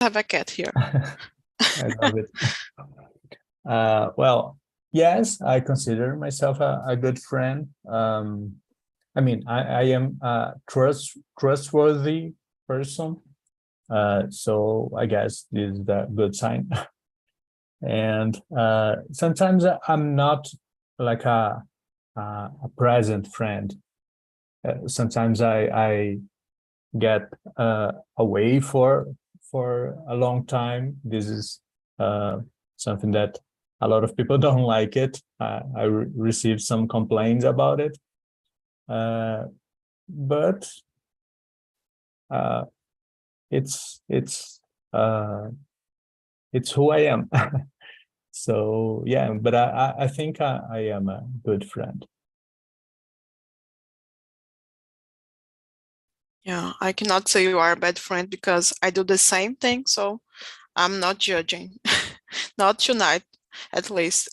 have a cat here. I love it. Well, yes, I consider myself a good friend. I mean, I am a trustworthy person. So I guess this is a good sign. And sometimes I'm not like a present friend. Sometimes I get away for a long time. This is something that a lot of people don't like it. I received some complaints about it. But it's who I am. So yeah, but I think I am a good friend. Yeah, I cannot say you are a bad friend because I do the same thing, so I'm not judging. Not tonight, at least.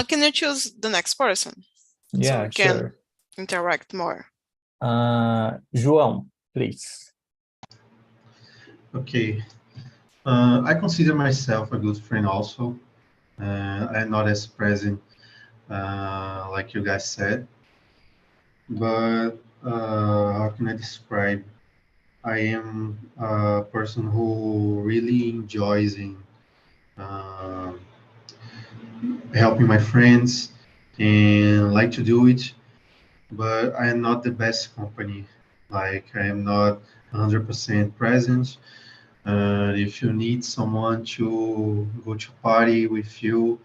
Can you choose the next person? So Yeah, we can sure. interact more. João, please. Okay. I consider myself a good friend also. I'm not as present like you guys said, but how can I describe? I am a person who really enjoys in uh, helping my friends and like to do it, but I am not the best company. Like I am not 100% present. If you need someone to go to party with you,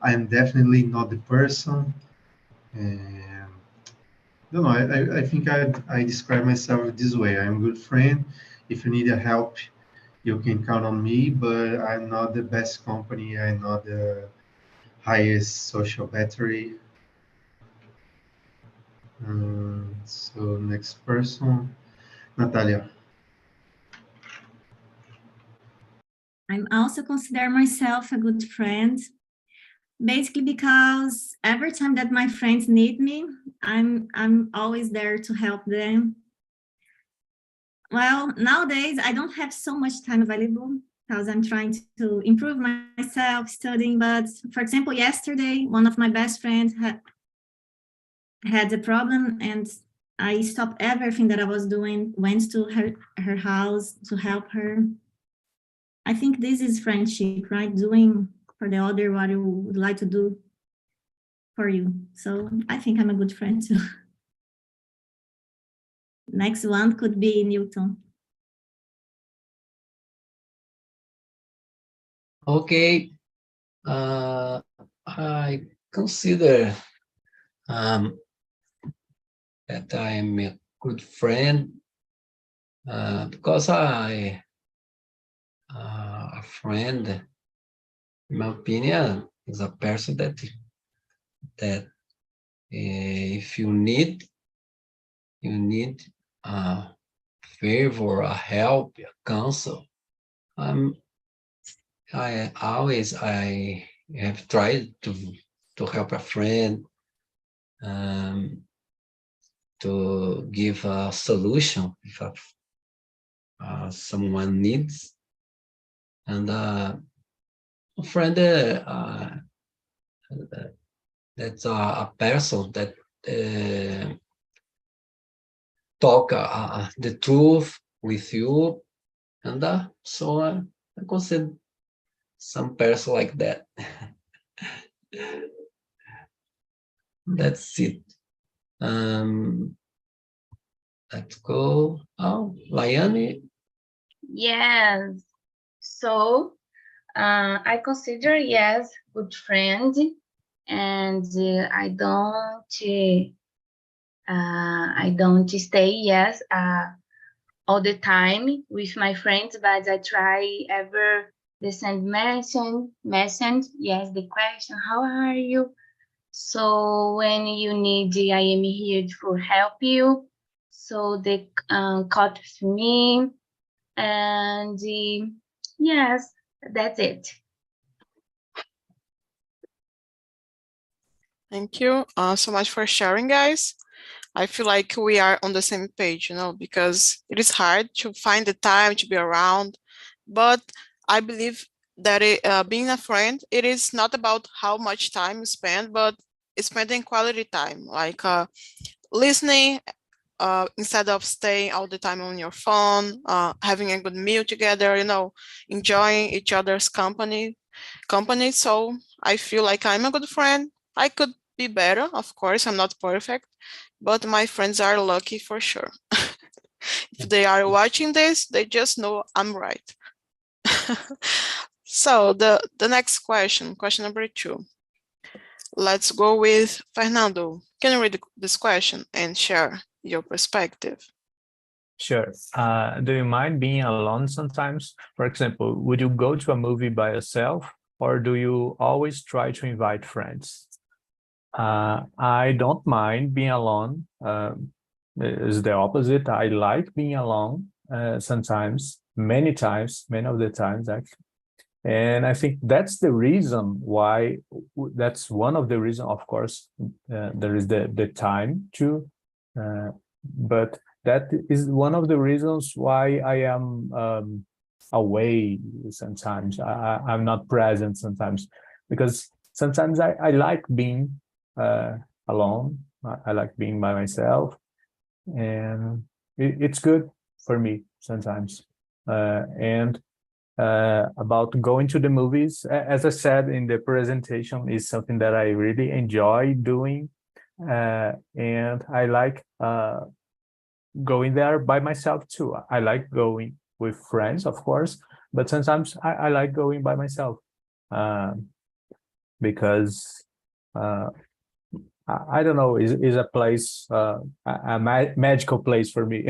I'm definitely not the person. And I don't know, I think I describe myself this way. I'm a good friend. If you need a help, you can count on me, but I'm not the best company. I'm not the highest social battery. So next person, Natalia. I'm also consider myself a good friend, basically because every time that my friends need me, I'm always there to help them. Well, nowadays I don't have so much time available because I'm trying to improve myself studying. But for example, yesterday, one of my best friends had a problem and I stopped everything that I was doing, went to her house to help her. I think this is friendship, right? Doing for the other what you would like to do for you. So I think I'm a good friend too. Next one could be Newton. Okay. I consider that I'm a good friend because a friend, in my opinion, is a person that if you need a favor, a help, a counsel, I have tried to help a friend, to give a solution if someone needs, and a friend that's a person that talk the truth with you, and so I consider some person like that. That's it. Let's go. Oh, Liane. Yes. So I consider yes good friend, and I don't stay yes all the time with my friends, but I try ever the send message, yes, the question, how are you? So when you need, I am here to help you. So they caught me, and yes, that's it. Thank you so much for sharing, guys. I feel like we are on the same page, because it is hard to find the time to be around But I believe that being a friend, it is not about how much time you spend, but spending quality time, like listening instead of staying all the time on your phone, having a good meal together, enjoying each other's company. So I feel like I'm a good friend. I could be better, of course. I'm not perfect, but my friends are lucky for sure. If they are watching this, they just know I'm right. So the next question number 2. Let's go with Fernando. Can you read this question and share your perspective? Sure. Do you mind being alone sometimes? For example, would you go to a movie by yourself, or do you always try to invite friends? I don't mind being alone. It's the opposite. I like being alone sometimes, many of the times actually. And I think that's the reason why, that's one of the reasons, of course, there is the time too, but that is one of the reasons why I am away sometimes. I'm not present sometimes, because sometimes I like being alone. I like being by myself, and it's good for me sometimes. And about going to the movies, as I said in the presentation, is something that I really enjoy doing, and I like going there by myself too. I like going with friends, of course, but sometimes I like going by myself, because I don't know, is a place, a magical place for me.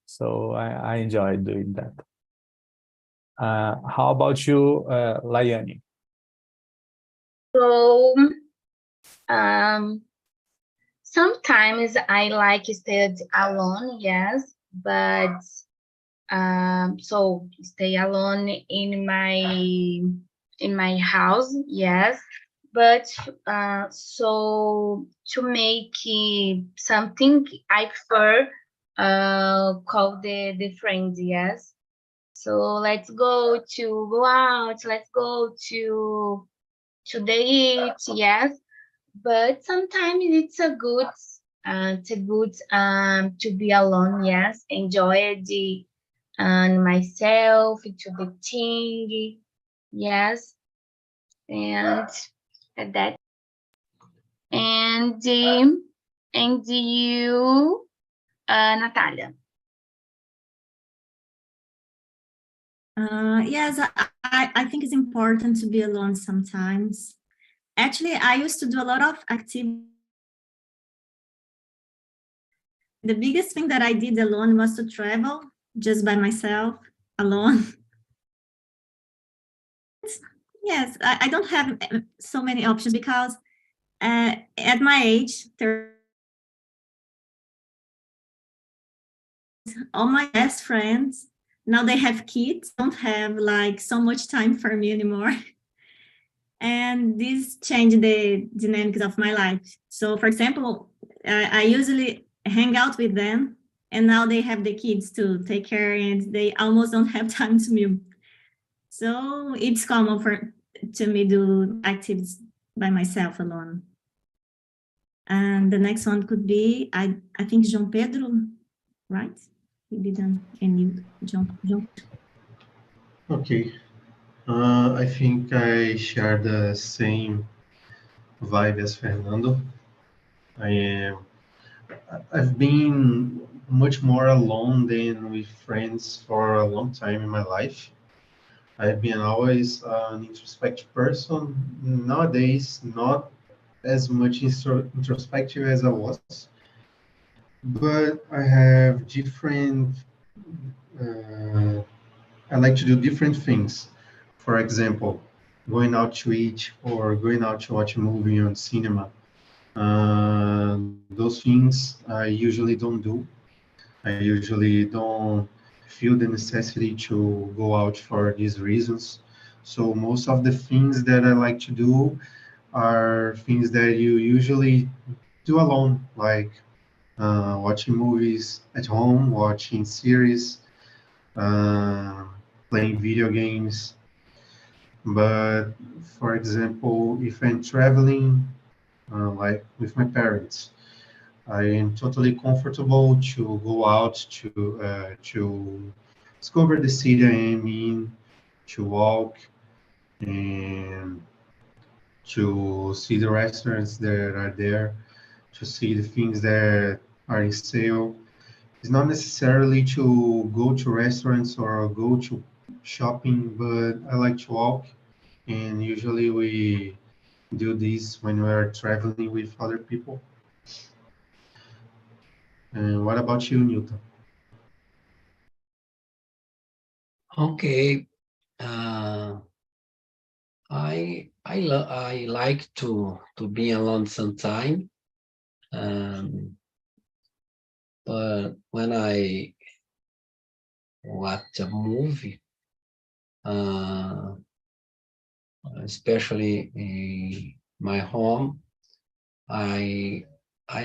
So I enjoy doing that. How about you, Layani? So sometimes I like to stay alone, yes, but so stay alone in my house, yes, but so to make something I prefer call the friends, yes. So let's go out, let's go to the eat, yes. But sometimes it's a good to be alone, yes. Enjoy the myself to the thing, yes. And that and you, Natalia. Yes, I think it's important to be alone sometimes. Actually, I used to do a lot of activity. The biggest thing that I did alone was to travel just by myself, alone. Yes, I don't have so many options because at my age, all my best friends, now they have kids, don't have like so much time for me anymore. And this changed the dynamics of my life. So for example, I usually hang out with them, and now they have the kids to take care, and they almost don't have time to me. So it's common to me do activities by myself alone. And the next one could be, I think João Pedro, right? He didn't, and you, João. Okay. I think I share the same vibe as Fernando. I've been much more alone than with friends for a long time in my life. I've been always an introspective person. Nowadays, not as much introspective as I was, but I have different. I like to do different things. For example, going out to eat or going out to watch a movie on cinema. Those things I usually don't do. I usually don't feel the necessity to go out for these reasons. So most of the things that I like to do are things that you usually do alone, like watching movies at home, watching series, uh, playing video games. But for example, if I'm traveling, like with my parents, I am totally comfortable to go out to discover the city I am in, to walk and to see the restaurants that are there, to see the things that are in sale. It's not necessarily to go to restaurants or go to shopping, but I like to walk, and usually we do this when we are traveling with other people. And what about you, Newton? Okay. I like to be alone sometime. But when I watch a movie, especially in my home, I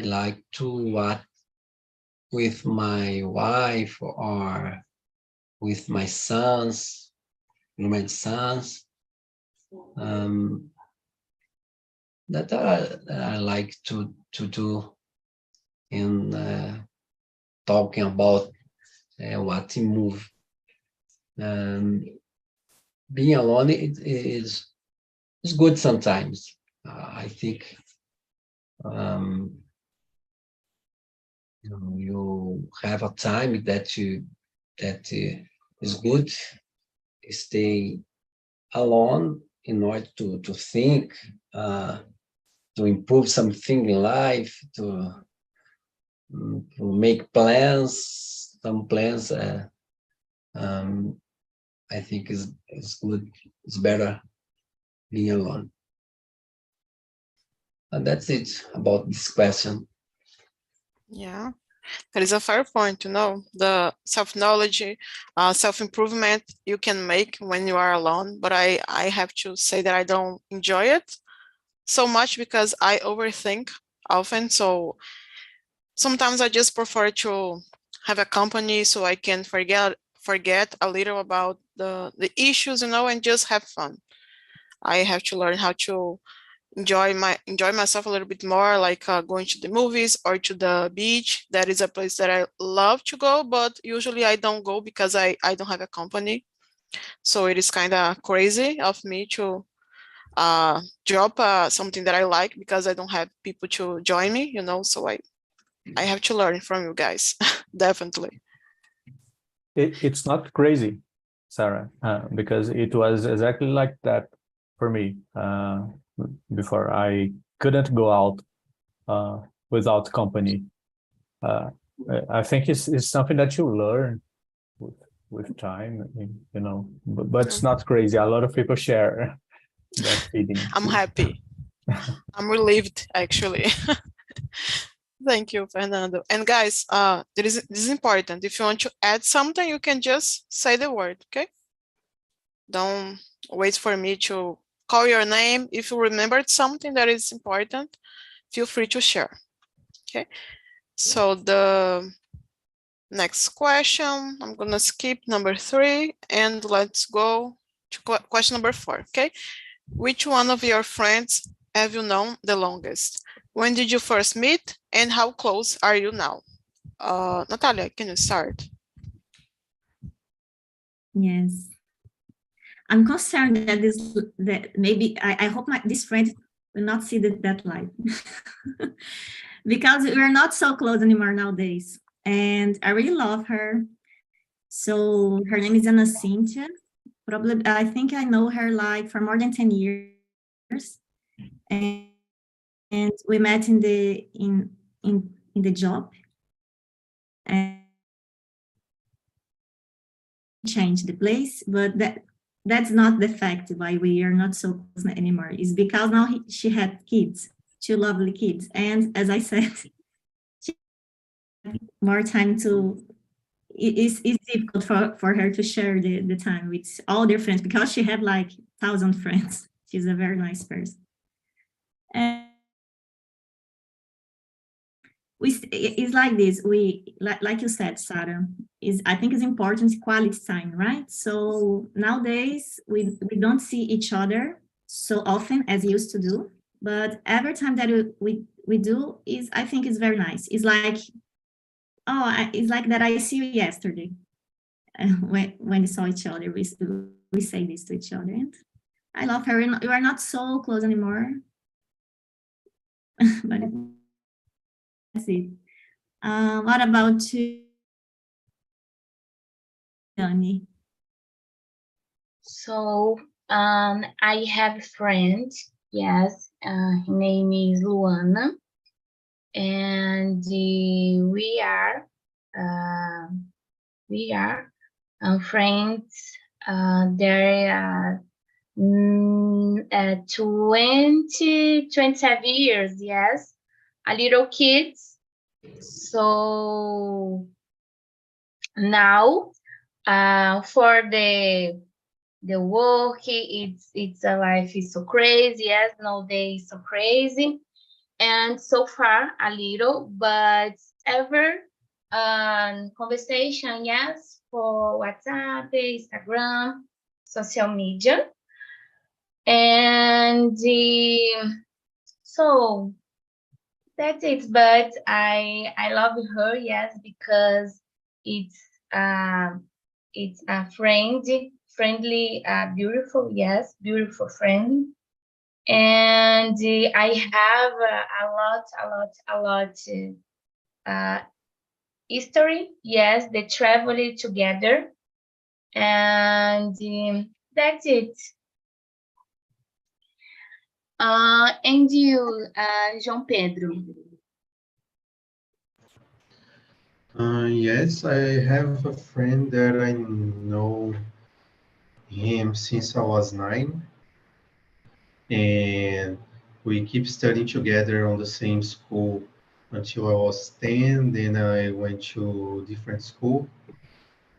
like to watch with my wife or with my sons, that I like to do in talking about what move. Being alone is good sometimes. I think you have a time that is good. Stay alone in order to think, to improve something in life, to make plans. Some plans, I think is good. It's better being alone. And that's it about this question. Yeah, that is a fair point, the self-knowledge, self-improvement you can make when you are alone. But I have to say that I don't enjoy it so much because I overthink often. So sometimes I just prefer to have a company so I can forget a little about the issues, and just have fun. I have to learn how to enjoy myself a little bit more, like going to the movies or to the beach. That is a place that I love to go, but usually I don't go because I don't have a company. So it is kind of crazy of me to drop something that I like because I don't have people to join me, so I have to learn from you guys. Definitely. It's not crazy, Sarah, because it was exactly like that for me before. I couldn't go out without company. I think it's something that you learn with time, but it's not crazy. A lot of people share that feeling. I'm happy. I'm relieved, actually. Thank you, Fernando. And guys, this is important. If you want to add something, you can just say the word, okay? Don't wait for me to call your name. If you remembered something that is important, feel free to share, okay? So the next question, I'm gonna skip number 3 and let's go to question number 4, okay? Which one of your friends have you known the longest? When did you first meet and how close are you now? Natalia, can you start? Yes. I'm concerned that maybe I hope this friend will not see that live because we're not so close anymore nowadays. And I really love her. So her name is Ana Cynthia. Probably, I think I know her like for more than 10 years. And we met in the job. And changed the place, but that's not the fact why we are not so close anymore. It's because now she had kids, 2 lovely kids. And as I said, she had more time to, it's difficult for her to share the time with all their friends because she had like 1,000 friends. She's a very nice person. it's like this. Like you said, Sarah, I think it's important quality time, right? So nowadays we don't see each other so often as we used to do, but every time that we do is, I think, is very nice. It's like, oh, it's like that I see you yesterday. When we saw each other, we say this to each other, and I love her. We are not so close anymore, but that's it. What about you, Dani? So I have a friend, yes, her name is Luana, and we are friends. There are 27 years, yes, a little kids. So now for the work, it's a life is so crazy, yes, nowadays so crazy, and so far a little, but ever conversation, yes, for WhatsApp, Instagram, social media, and so that's it. But I love her, yes, because it's a friendly, beautiful, yes, beautiful friend. And I have a lot history, yes, they traveled together, and that's it. And you, João Pedro? Yes, I have a friend that I know him since I was 9, and we keep studying together on the same school until I was 10. Then I went to different school,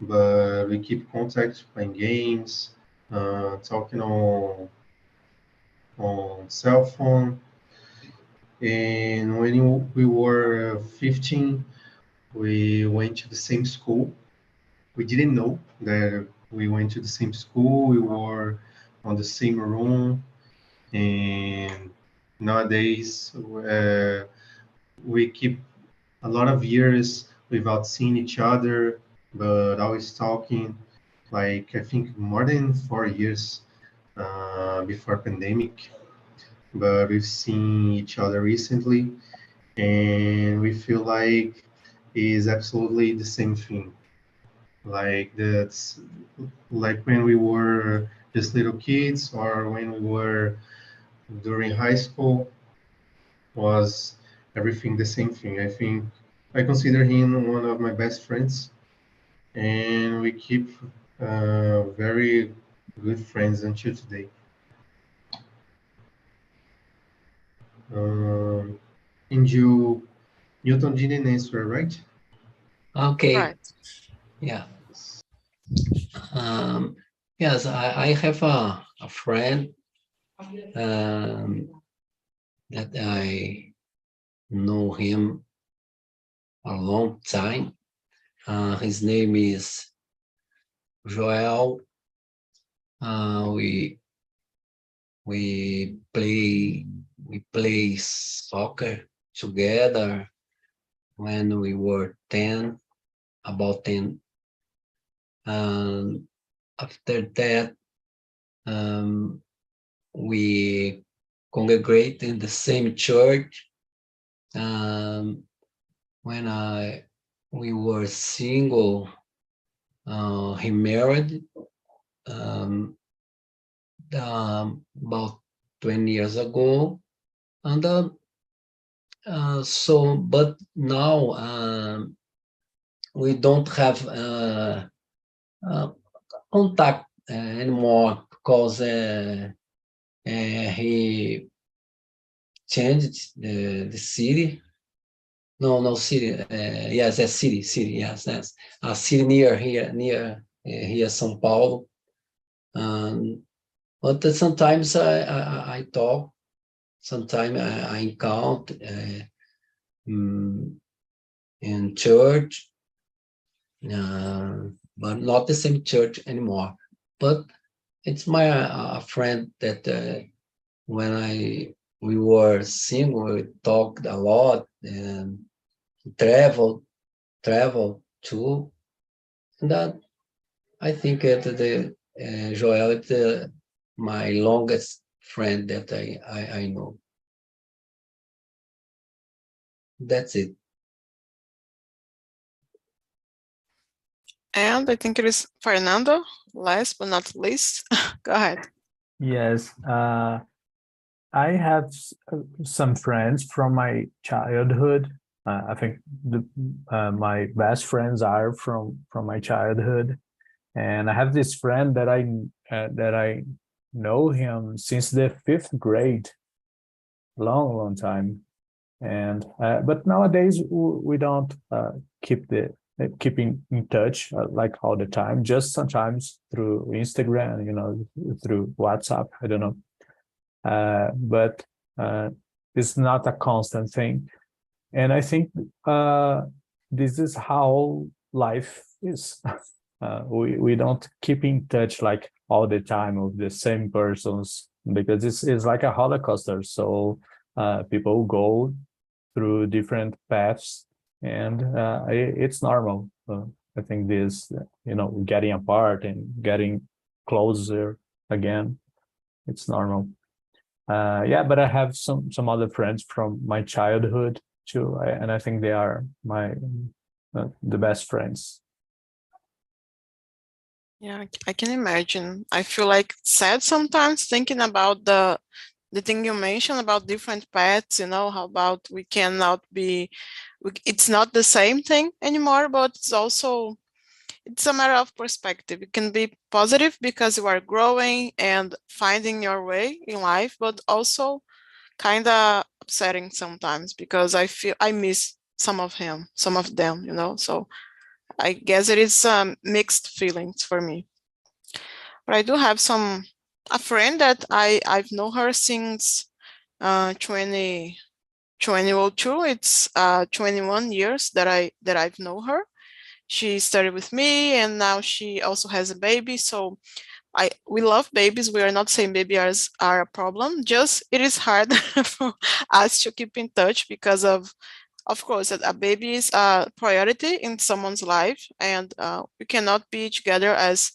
but we keep contact, playing games, talking on cell phone. And when we were 15, we went to the same school. We didn't know that we went to the same school. We were on the same room, and nowadays we keep a lot of years without seeing each other, but always talking. Like I think more than 4 years before pandemic, but we've seen each other recently, and we feel like it's absolutely the same thing. Like that's like when we were just little kids, or when we were during high school, was everything the same thing. I think I consider him one of my best friends, and we keep very good friends until today. And Newton didn't answer, right? Okay. Right. Yeah. Yes, I have a friend that I know him a long time. His name is Joel. We play soccer together when we were 10, about 10. After that, we congregate in the same church. When we were single, he married about 20 years ago, and but now we don't have contact anymore, because he changed the city. No, city. Yes, a city. Yes, a city near here, São Paulo. But sometimes I talk. Sometimes I encounter. in church, but not the same church anymore. But it's my a friend that when we were single, we talked a lot and traveled too. And that I think the Joel is my longest friend that I know. That's it. And I think it is Fernando, last but not least. Go ahead. Yes, I have some friends from my childhood. I think my best friends are from my childhood, and I have this friend that I know him since the 5th grade, long time. And but nowadays we don't keep in touch like all the time, just sometimes through Instagram, through WhatsApp, I don't know. But it's not a constant thing. And I think this is how life is. We don't keep in touch like all the time with the same persons, because it's like a roller coaster. So people go through different paths, and it's normal. I think this, getting apart and getting closer again, it's normal. Yeah, but I have some other friends from my childhood too, and I think they are my the best friends. Yeah, I can imagine. I feel like sad sometimes thinking about the thing you mentioned about different paths, how about we cannot be, it's not the same thing anymore, but it's a matter of perspective. It can be positive because you are growing and finding your way in life, but also kind of upsetting sometimes because I feel I miss some of them, so I guess it is mixed feelings for me. But I do have a friend that I've known her since 2002. It's 21 years that I've known her. She started with me, and now she also has a baby. So we love babies. We are not saying babies are a problem. Just it is hard for us to keep in touch because of course, a baby is a priority in someone's life, and we cannot be together as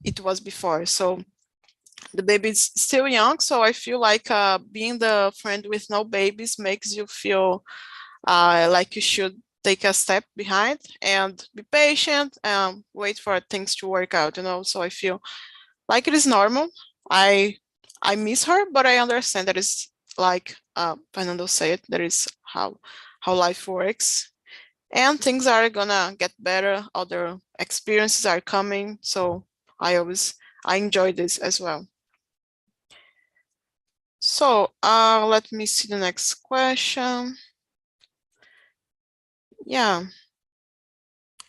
it was before. So the baby is still young, so I feel like being the friend with no babies makes you feel like you should take a step behind and be patient and wait for things to work out, So I feel like it is normal. I miss her, but I understand that it's like Fernando said, that is how life works. And things are gonna get better, other experiences are coming. So I enjoy this as well. So let me see the next question. Yeah.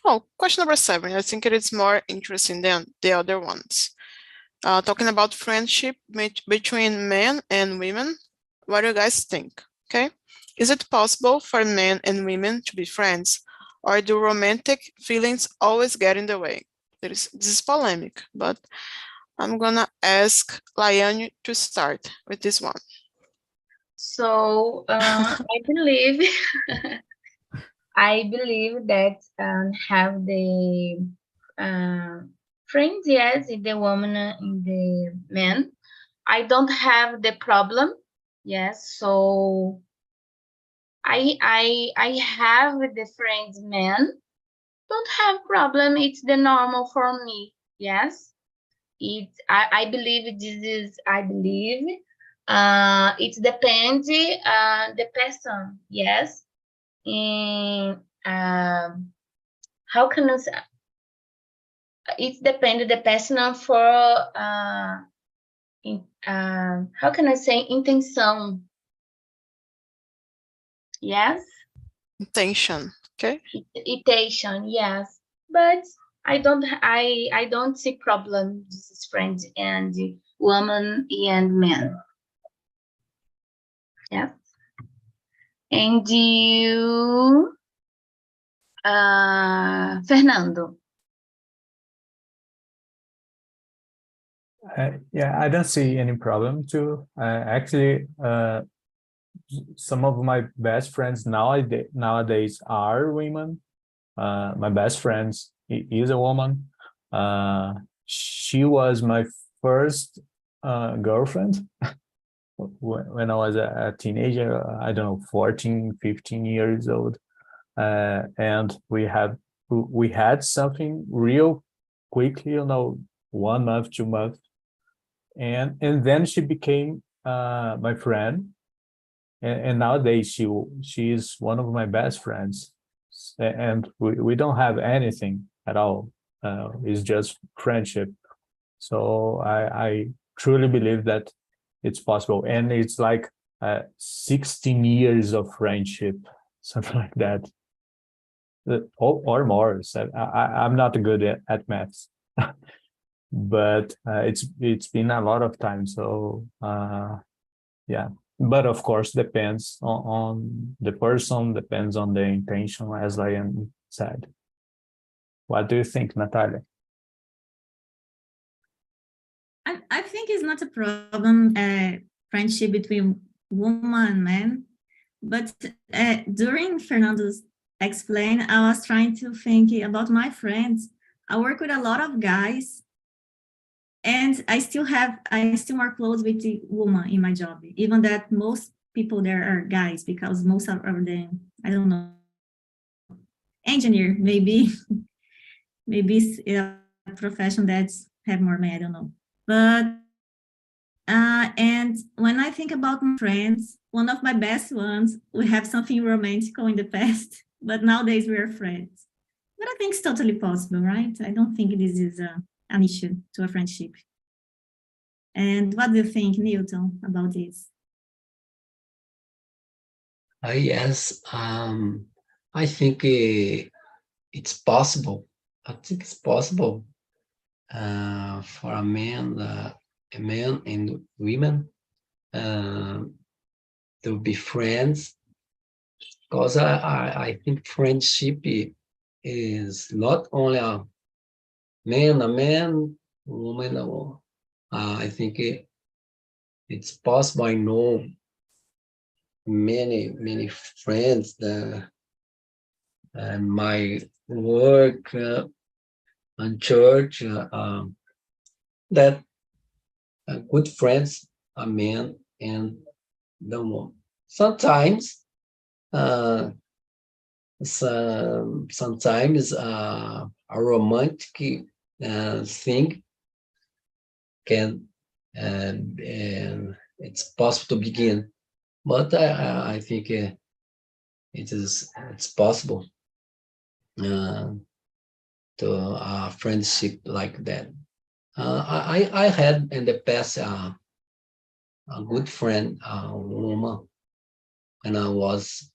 Oh, question number 7. I think it is more interesting than the other ones. Talking about friendship between men and women. What do you guys think? Okay. Is it possible for men and women to be friends? Or do romantic feelings always get in the way? This is polemic, but I'm gonna ask Laiane to start with this one. So I believe that have the friends, yes, in the woman, in the man. I don't have the problem, yes. So I have the friends men. Don't have problem. It's the normal for me. Yes. I believe this is I believe it depends the person. Yes. And how can I say? It depends the person for how can I say intenção? Yes. Intention. Okay. Intention, yes. But I don't see problem. This is friends and woman and men. Yes. And you? Fernando. Yeah, I don't see any problem too. Actually, some of my best friends nowadays are women. My best friend is a woman. She was my first girlfriend when I was a teenager, I don't know, 14, 15 years old. And we had something real quickly, 1 month, 2 months. And then she became my friend. And nowadays she is one of my best friends. And we don't have anything at all. It's just friendship. So I truly believe that it's possible. And it's like 16 years of friendship, something like that. Or more. So I'm not good at maths. But it's been a lot of time. So yeah. But of course, depends on the person, depends on the intention, as Liam said. What do you think, Natalia? I think it's not a problem, friendship between woman and man. But during Fernando's explain, I was trying to think about my friends. I work with a lot of guys, and I still more close with the woman in my job, even that most people there are guys, because most of them, I don't know, engineer, maybe it's a profession that's have more men, I don't know. But and when I think about my friends, one of my best ones, we have something romantic in the past, but nowadays we are friends. But I think it's totally possible, right? I don't think this is an issue to a friendship. And what do you think, Newton, about this? Yes, I think it's possible. I think it's possible for a man and women to be friends, because I think friendship is not only a man, woman. I think it's possible. I know many friends and my work and church that good friends are men and the woman. Sometimes sometimes a romantic thing can and it's possible to begin, but I think it's possible to a friendship like that. I had in the past a good friend, a woman, when I was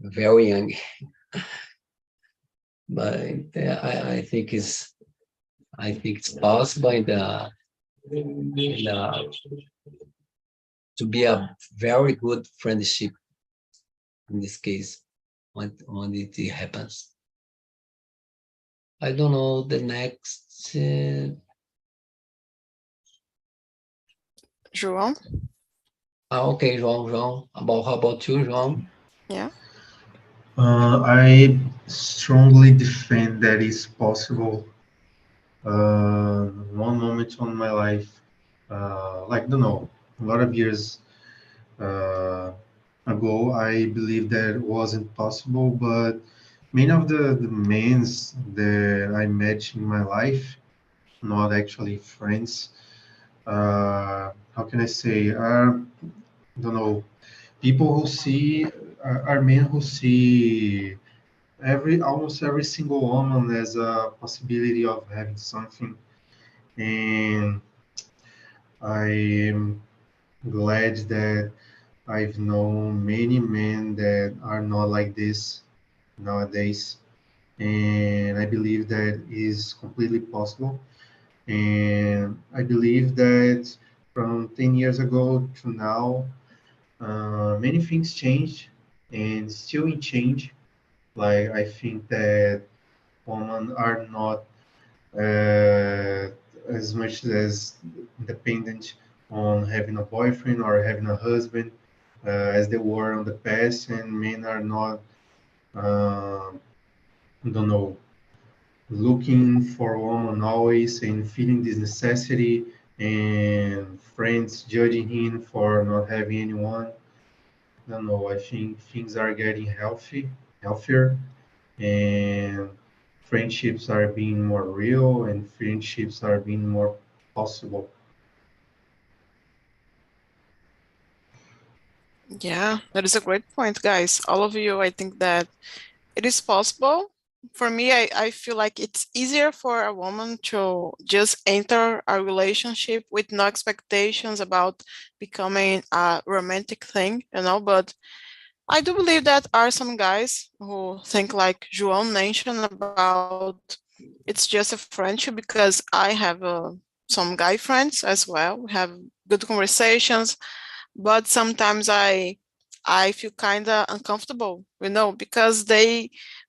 very young. But I think it's possible to be a very good friendship in this case when it happens. I don't know the next. João? Okay, João. How about you, João? Yeah. I strongly defend that it's possible. One moment on my life, like, don't know, a lot of years ago, I believed that it wasn't possible, but many of the men that I met in my life, not actually friends, how can I say, are, don't know, people who see, are men who see almost every single woman as a possibility of having something. And I am glad that I've known many men that are not like this nowadays. And I believe that is completely possible. And I believe that from 10 years ago to now, many things changed and still in change. Like, I think that women are not as much as dependent on having a boyfriend or having a husband as they were in the past, and men are not, I don't know, looking for a woman always and feeling this necessity, and friends judging him for not having anyone. I don't know. I think things are getting healthier, and friendships are being more real, and friendships are being more possible. Yeah, that is a great point, guys. All of you, I think that it is possible. For me, I feel like it's easier for a woman to just enter a relationship with no expectations about becoming a romantic thing, but I do believe that are some guys who think like João mentioned about it's just a friendship, because I have some guy friends as well. We have good conversations, but sometimes I feel kind of uncomfortable, because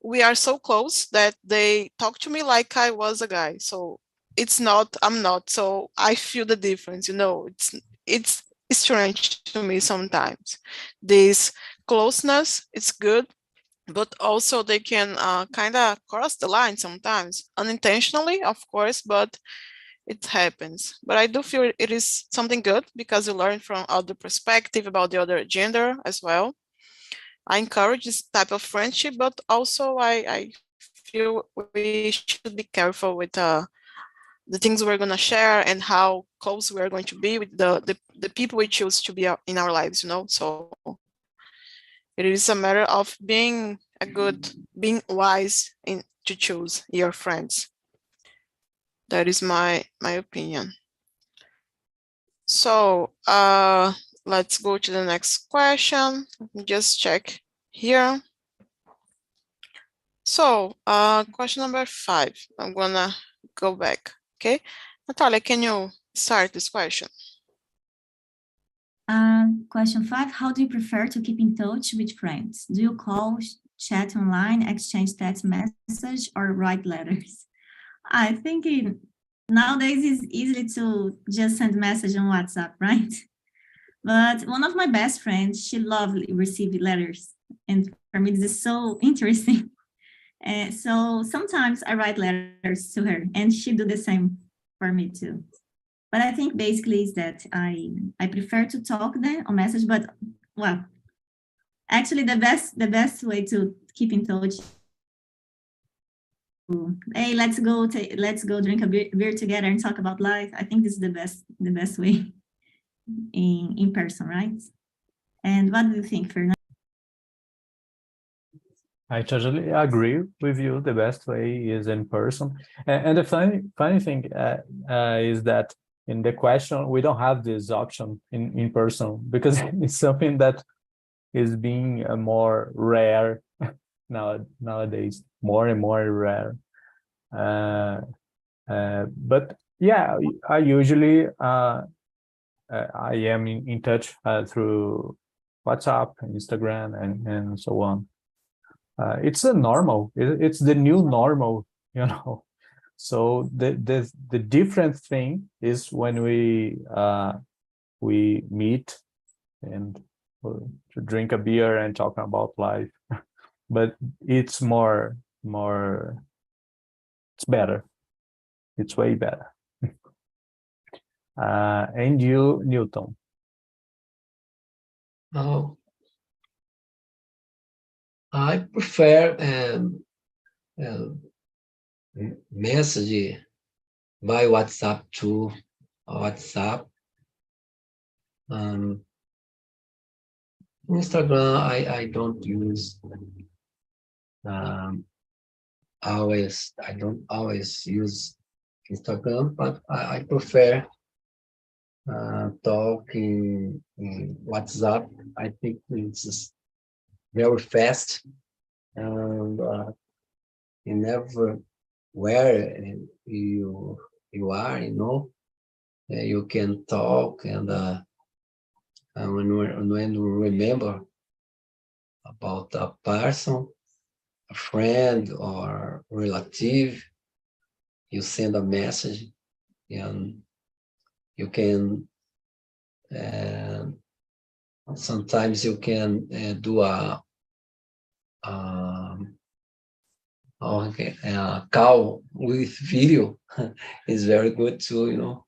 we are so close that they talk to me like I was a guy. So I'm not. So I feel the difference, it's strange to me sometimes. This closeness, it's good, but also they can kind of cross the line sometimes, unintentionally, of course, but it happens. But I do feel it is something good, because you learn from other perspective about the other gender as well. I encourage this type of friendship, but also I feel we should be careful with the things we're going to share and how close we're going to be with the people we choose to be in our lives. So it is a matter of being wise to choose your friends. That is my opinion. So let's go to the next question. Let me just check here. So question number 5. I'm gonna go back. Okay, Natalia, can you start this question? Question 5, how do you prefer to keep in touch with friends? Do you call, chat online, exchange text message, or write letters? I think nowadays it's easy to just send message on WhatsApp, right? But one of my best friends, she loved receiving letters. And for me, this is so interesting. So sometimes I write letters to her, and she do the same for me too. But I think basically is that I prefer to talk then on message, but well, actually the best way to keep in touch. Hey, let's go drink a beer together and talk about life. I think this is the best way in person, right? And what do you think, Fernando? I totally agree with you. The best way is in person. And the funny thing is that in the question, we don't have this option in person, because it's something that is being more rare nowadays, more and more rare. But yeah, I usually I am in touch through WhatsApp, Instagram, and so on. It's a normal. It's the new normal, So the different thing is when we meet and to drink a beer and talk about life. But it's it's better. It's way better. And you, Newton? Now, I prefer message by WhatsApp to WhatsApp. Instagram, I don't use I don't always use Instagram, but I prefer talk in WhatsApp. I think it's very fast, and you never where you are, you can talk, and when we remember about a person, a friend or relative, you send a message, and you can sometimes you can do a call with video. Is very good too, you know.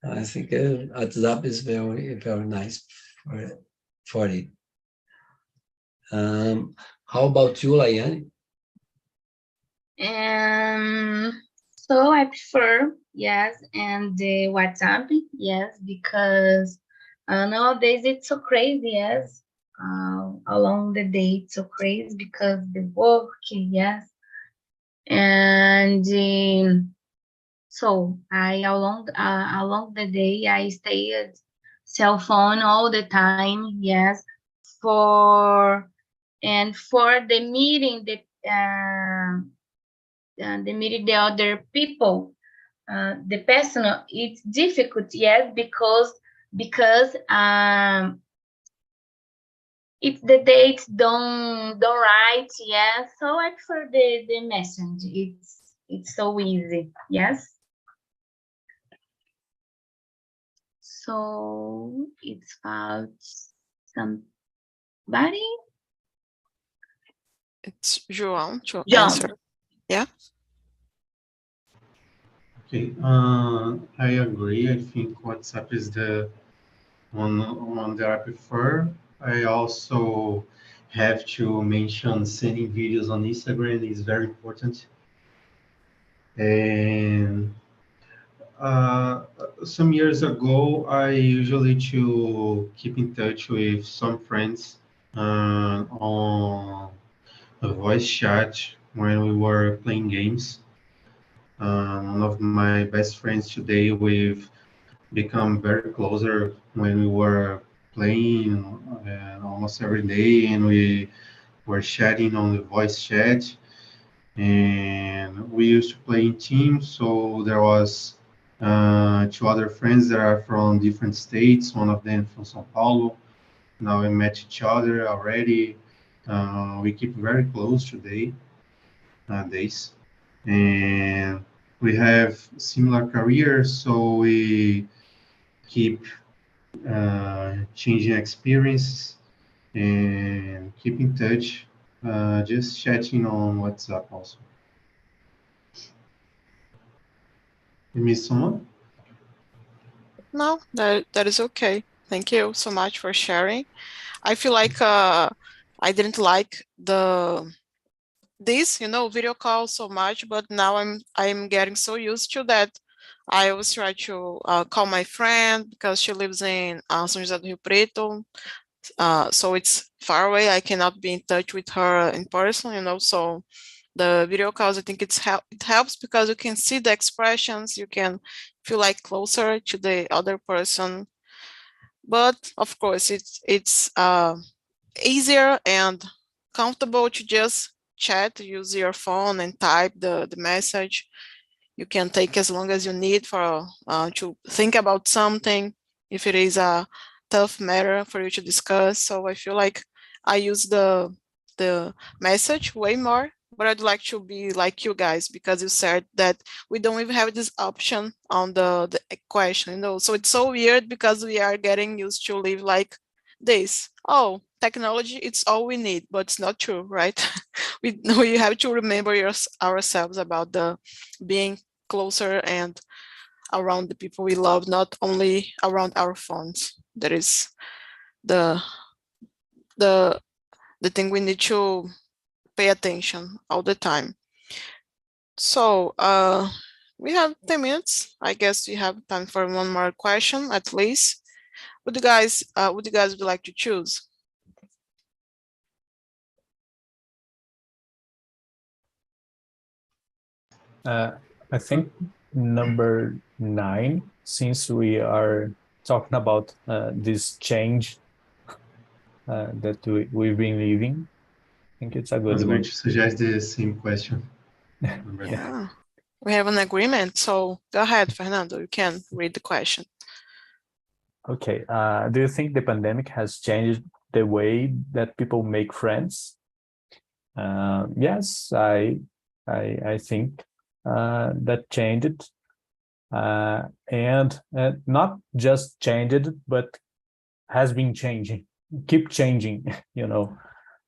I think WhatsApp is very, very nice for it. How about you, Laiane? So I prefer, yes, and the WhatsApp, yes, because nowadays it's so crazy, yes. Along the day it's so crazy because the work, yes, and so I along the day I stay at cell phone all the time, yes, for for the meeting the other people, the personal, it's difficult, yes, because it's the dates don't write, yes. So I prefer the message. It's so easy, yes. So it's about somebody. It's João to João. answer. Yeah. Okay, I agree. I think WhatsApp is the one that I prefer. I also have to mention sending videos on Instagram is very important. And some years ago, I usually to keep in touch with some friends on a voice chat when we were playing games. One of my best friends today, we've become very closer when we were playing almost every day, and we were chatting on the voice chat. And we used to play in teams, so there was two other friends that are from different states, one of them from São Paulo. Now we met each other already. We keep very close today, nowadays. And we have similar careers, so we keep changing experiences and keep in touch, just chatting on WhatsApp also. You miss someone? No, that is okay. Thank you so much for sharing. I feel like I didn't like this, video call so much, but now I'm getting so used to that. I always try to call my friend because she lives in São José do Rio Preto. So it's far away. I cannot be in touch with her in person, so the video calls, I think it helps because you can see the expressions, you can feel like closer to the other person. But of course, it's easier and comfortable to just chat, use your phone and type the message. You can take as long as you need for to think about something, if it is a tough matter for you to discuss. So I feel like I use the message way more, but I'd like to be like you guys, because you said that we don't even have this option on the question, so it's so weird because we are getting used to live like this. Oh, technology, it's all we need, but it's not true, right? we have to remember ourselves about the being closer and around the people we love, not only around our phones. That is the thing we need to pay attention all the time. So we have 10 minutes. I guess we have time for one more question at least. Would you guys would like to choose? I think number 9, since we are talking about this change that we've been living, I think it's a I good was one. going to suggest the same question. Yeah, we have an agreement. So go ahead, Fernando, you can read the question. Okay, do you think the pandemic has changed the way that people make friends? Yes, I think that changed, and not just changed, but has been changing, keep changing,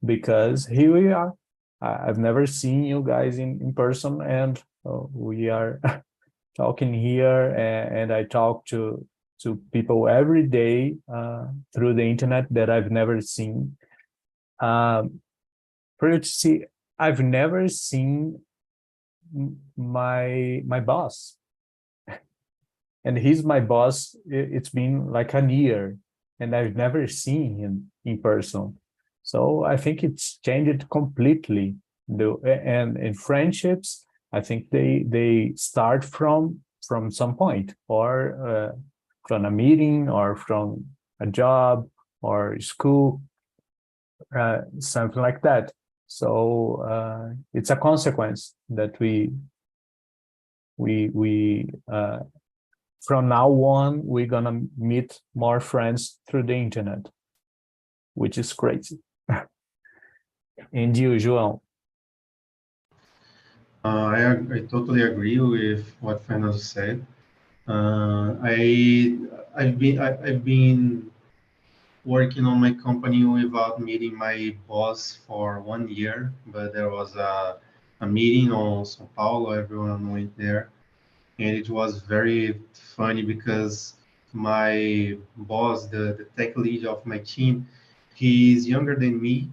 because here we are. I've never seen you guys in person, and we are talking here, and I talk to people every day through the internet that I've never seen. Pretty see, I've never seen my boss, and he's my boss. It's been like a year, and I've never seen him in person. So I think it's changed completely. And in friendships, I think they start from some point, or from a meeting, or from a job, or school, something like that. So it's a consequence that we from now on, we're gonna meet more friends through the internet, which is crazy. And you, João? I totally agree with what Fernando said. I've been working on my company without meeting my boss for 1 year, but there was a meeting on São Paulo. Everyone went there, and it was very funny because my boss, the tech lead of my team, he's younger than me,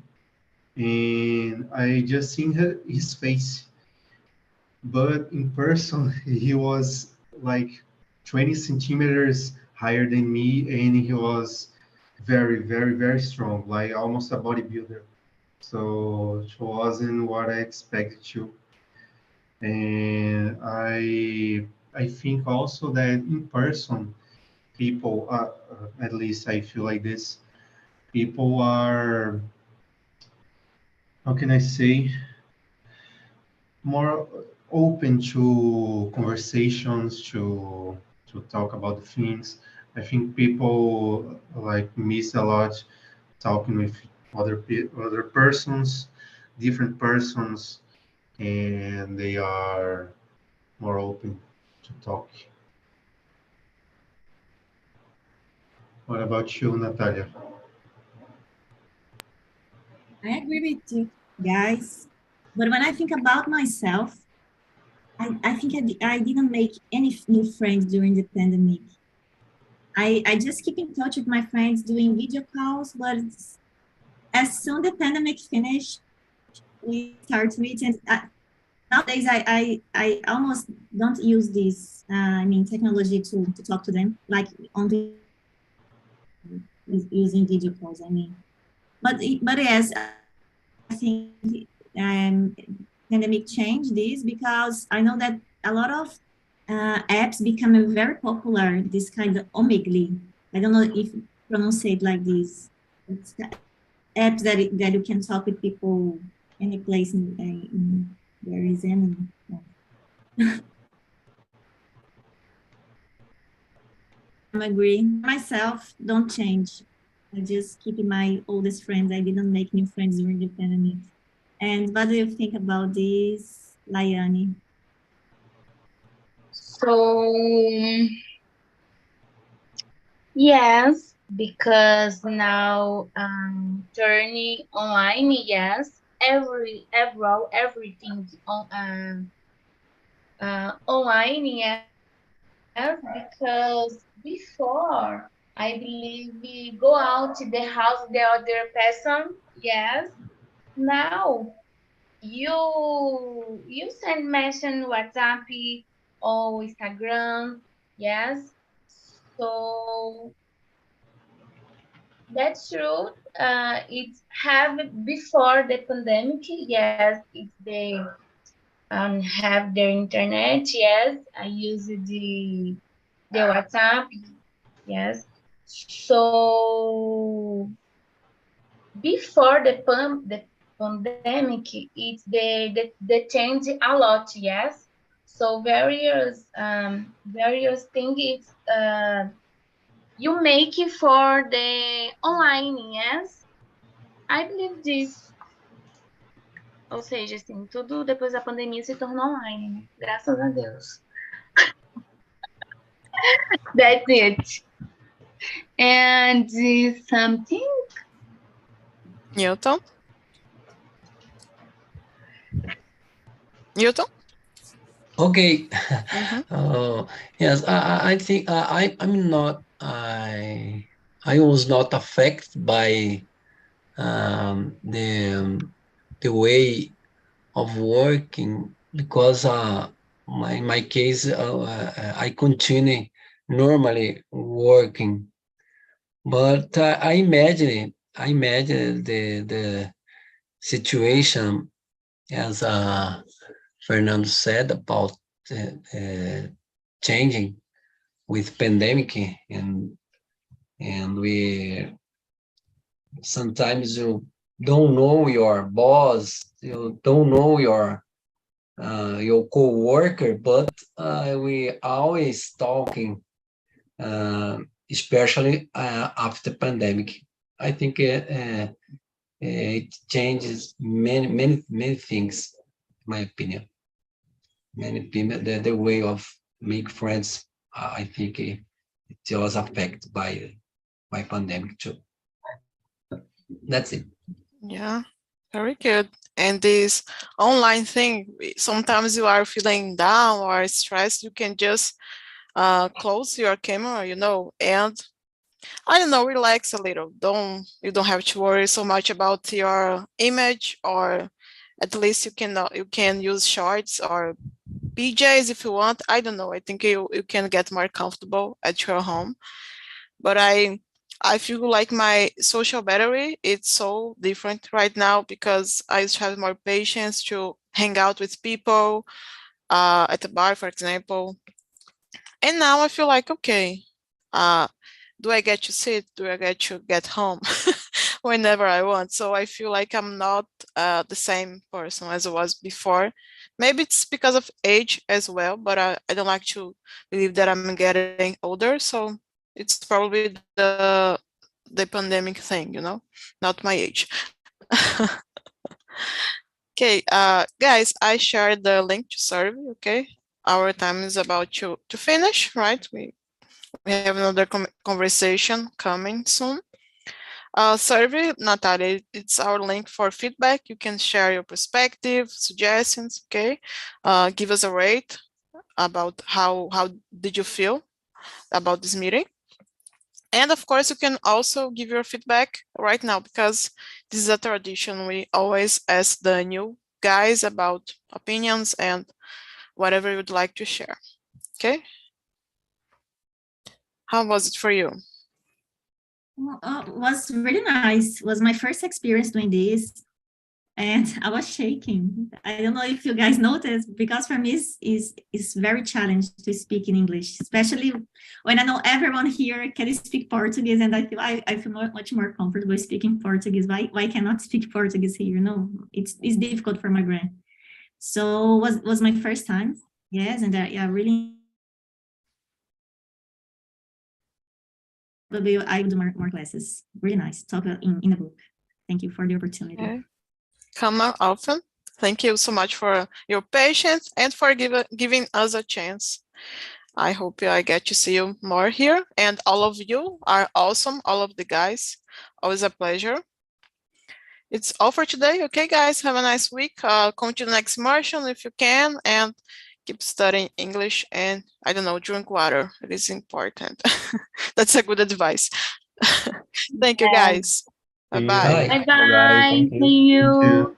and I just seen his face, but in person he was like 20 centimeters higher than me, and he was very, very, very strong, like almost a bodybuilder. So it wasn't what I expected to. And I think also that in person, people, at least I feel like this, people are, how can I say, more open to conversations, to talk about the things. I think people like miss a lot talking with other persons, different persons, and they are more open to talk. What about you, Natalia? I agree with you guys. But when I think about myself, I think I didn't make any new friends during the pandemic. I just keep in touch with my friends doing video calls, but as soon the pandemic finished, we start meeting. Nowadays, I almost don't use this, technology to talk to them, like only using video calls, But yes, I think pandemic changed this because I know that a lot of apps become very popular, this kind of Omegle. I don't know if you pronounce it like this. It's apps that you can talk with people any place in there is any. I agree. Myself, don't change. I just keep my oldest friends. I didn't make new friends during the pandemic. And what do you think about this, Layani? So, yes, because now turning online, yes, everything online, yes, because before I believe we go out to the house of the other person, yes. Now you send message WhatsApp or Instagram, yes. So that's true. It's have before the pandemic, yes. It's they have their internet, yes. I use the WhatsApp, yes. So before the pandemic, it's the change a lot, yes. So various things it's you make it for the online, yes. I believe this. Ou seja, assim, tudo depois da pandemia se tornou online, né? Graças a Deus. That's it. And something? Newton? Newton? Okay. Mhm. Yes, I think I'm not I was not affected by the way of working because my case I continue normally working, but I imagine the situation as Fernando said about changing with pandemic, and we sometimes you don't know your boss, you don't know your co-worker, but we always talking, especially after pandemic. I think it changes many things, in my opinion. Many people, the way of make friends, I think it was affected by pandemic too. That's it. Yeah, very good. And this online thing, sometimes you are feeling down or stressed, you can just close your camera, and I don't know, relax a little. You don't have to worry so much about your image, or at least you can use shorts or PJs if you want. I don't know. I think you can get more comfortable at your home. But I feel like my social battery it's so different right now because I used to have more patience to hang out with people at a bar, for example. And now I feel like, okay, uh, do I get to sit? Do I get to get home whenever I want? So I feel like I'm not the same person as I was before. Maybe it's because of age as well, but I don't like to believe that I'm getting older. So it's probably the pandemic thing, not my age. Okay, guys, I shared the link to survey, okay? Our time is about to finish, right? We have another conversation coming soon. Survey, Natalia, it's our link for feedback. You can share your perspective, suggestions, okay? Give us a rate about how did you feel about this meeting. And of course, you can also give your feedback right now because this is a tradition. We always ask the new guys about opinions and whatever you would like to share, okay? How was it for you? Was really nice. Was my first experience doing this, and I was shaking. I don't know if you guys noticed, because for me is very challenging to speak in English, especially when I know everyone here can speak Portuguese, and I feel much more comfortable speaking Portuguese. Why cannot speak Portuguese here? It's difficult for my brain. So was my first time, yes, and yeah, really. I will do more classes. Really nice. Talk in a book. Thank you for the opportunity. Okay. Come often. Thank you so much for your patience and for giving us a chance. I hope I get to see you more here. And all of you are awesome. All of the guys. Always a pleasure. It's all for today. Okay, guys. Have a nice week. Come to the next immersion if you can. And keep studying English. And I don't know, drink water. It is important. That's a good advice. Thank you, guys. Bye-bye. Bye. Bye bye. Thank you. See you. Thank you.